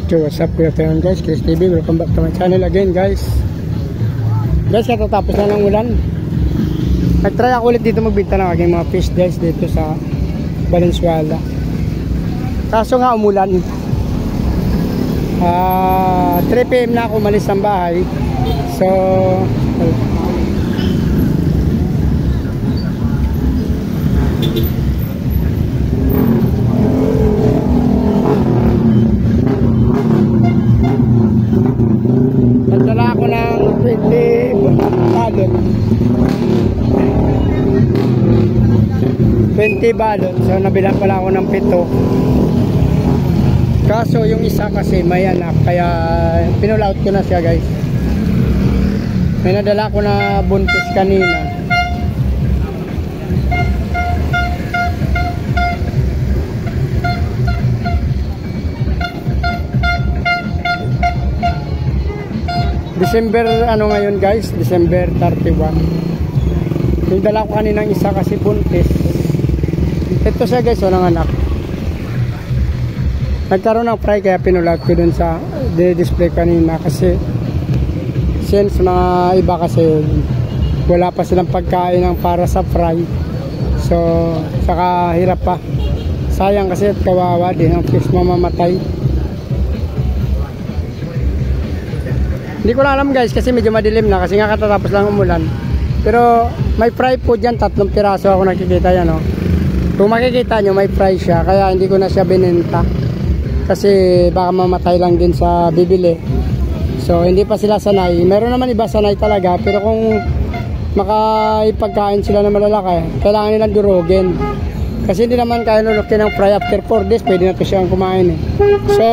So what's up, good afternoon guys, Chris TV, welcome back to my channel again guys. Guys, katatapos na ng ulan. Nag-try ako ulit dito magbinta ng aking mga fish guys dito sa Valenzuela. Kaso nga umulan. 3 PM na ako umalis ng bahay. So nagdala ako ng 20 balot. 20 balot. So nabilang pala ako ng 7. Kaso yung isa kasi may anak, kaya pinulaut ko na siya guys. May nadala ko na buntis kanina. December ano ngayon guys, December 31. Yung dala ko kaninang isa kasi buntis. Ito siya guys, walang anak. Nagkaroon ng fry kaya pinulat ko dun sa display kanina kasi since mga iba kasi wala pa silang pagkain ng para sa fry. So saka hirap pa. Sayang kasi at kawawa din ang fish mamamatay. Hindi ko na alam guys kasi medyo madilim na kasi nga katatapos lang umulan. Pero may fry po dyan, 3 piraso ako nakikita yan oh. Kung makikita nyo may fry siya kaya hindi ko na siya binenta. Kasi baka mamatay lang din sa bibili. So hindi pa sila sanay. Meron naman iba sanay talaga. Pero kung makaipagkain sila na malalaki, kailangan nilang durugin. Kasi hindi naman kaya lulukin ng fry after 4 days. Pwede na ito siyang kumain eh. So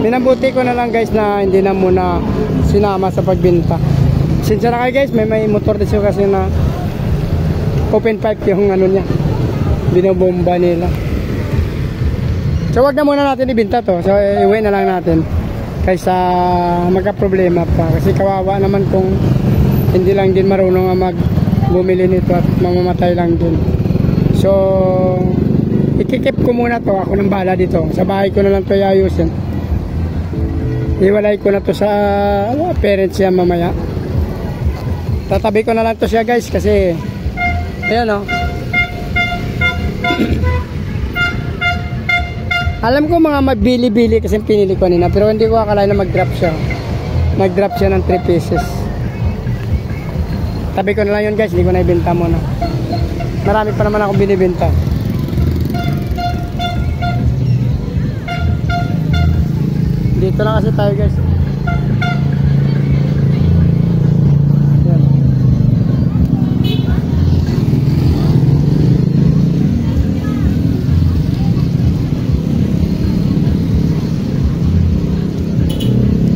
minabuti ko na lang guys na hindi na muna sinama sa pagbinta. Sinsya na kayo guys, may motor din siya kasi na open pipe yung ano niya, binobomba nila. So wag na muna natin ibinta to. So iuwi na lang natin kaysa magka-problema pa. Kasi kawawa naman kung hindi lang din marunong bumili nito at mamamatay lang din. So ikikip ko muna to. Ako nang bahala dito. Sa bahay ko na lang to iayusin. Iwalay ko na to sa parents niya mamaya. Tatabi ko na lang to siya guys kasi ayan o. Alam ko mga mabili-bili kasi pinili ko nila. Pero hindi ko akala na mag-drop siya. Mag-drop siya ng 3 pieces. Tabi ko na lang yun guys. Hindi ko na ibenta muna. Marami pa naman akong binibenta. Dito lang kasi tayo guys.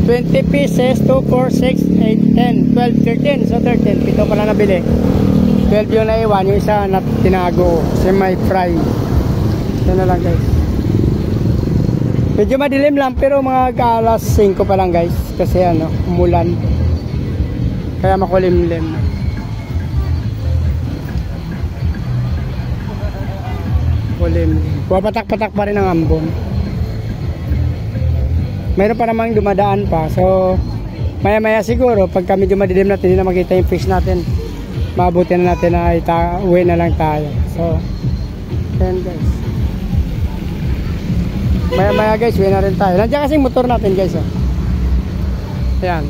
20 pieces, 2, 4, 6, 8, 10, 12, 13. So 13, pito pala nabili. 12 yung naiwan, yung isa na tinago kasi may fry. Yan na lang guys. Medyo madilim lang pero mga alas 5 pa lang guys. Kasi ano, umulan. Kaya makulimlim. Kulimlim. Pumapatak-patak pa rin ang ambon. Mayroon pa namang dumadaan pa. So maya-maya siguro pagka medyo madilim natin, hindi na makita yung fish natin, mabuti na natin na uwi na lang tayo. So yan guys. Maya-maya guys, uwi na rin tayo. Nandiyan kasing motor natin guys oh. Ayan.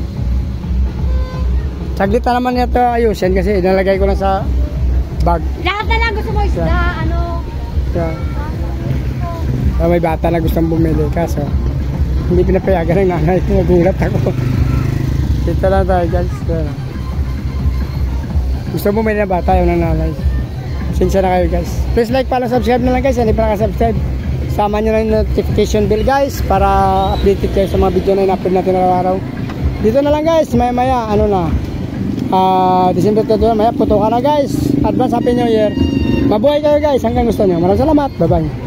Saglit na naman ito ayusin kasi inalagay ko lang sa bag. Lahat na lang gusto mo isda, ano? Yan. So, may bata na gustong bumili kaso hindi pinapayagan ng nanay. Nagulat ako. Dito lang tayo guys. Gusto mo may na bata yung nanay. Sinsya na kayo guys. Please like, follow, subscribe na lang guys. Hindi pa nakasubscribe, sama nyo na yung notification bell guys para updated kayo sa mga video na in-upload natin araw-araw. Dito na lang guys. Maya maya ano na December 31 maya puto ka na guys. Advance Happy New Year. Mabuhay kayo guys hanggang gusto nyo. Maraming salamat. Bye bye.